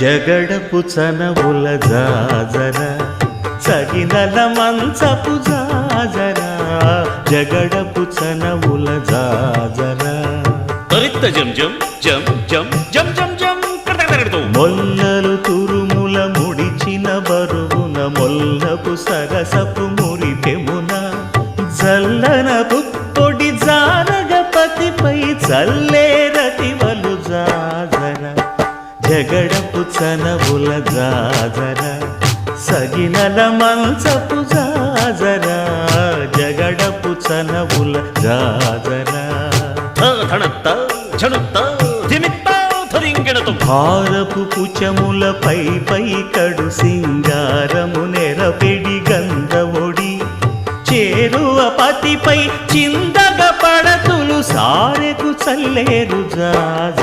జగడపు చనవుల జాజర సగినల మంచపు జాజర జగడపు చనవుల జాజర తరిత్త జం జం జం జం జం జం జం కడతకడతకడతో మొల్లలు తురుముల ముడిచిన బరువున మొల్లపు సరసపు మురిపెమున జల్లన పుప్పొడి జారగపతిపై చల్లేరతివలు జాజర జగడపు చనవుల జాజర సగినల మంచపు జాజర జగడపు చనవుల జాజర ధణత్త ఝణుత్త ధిమిత్త ధరింగిణతో భారపు పుచముల పై పై కడు సింగారము నెరపెడి గంధవొడి చేరువ పతిపై చిందగ పడతులు సారెకు చల్లేరు జాజ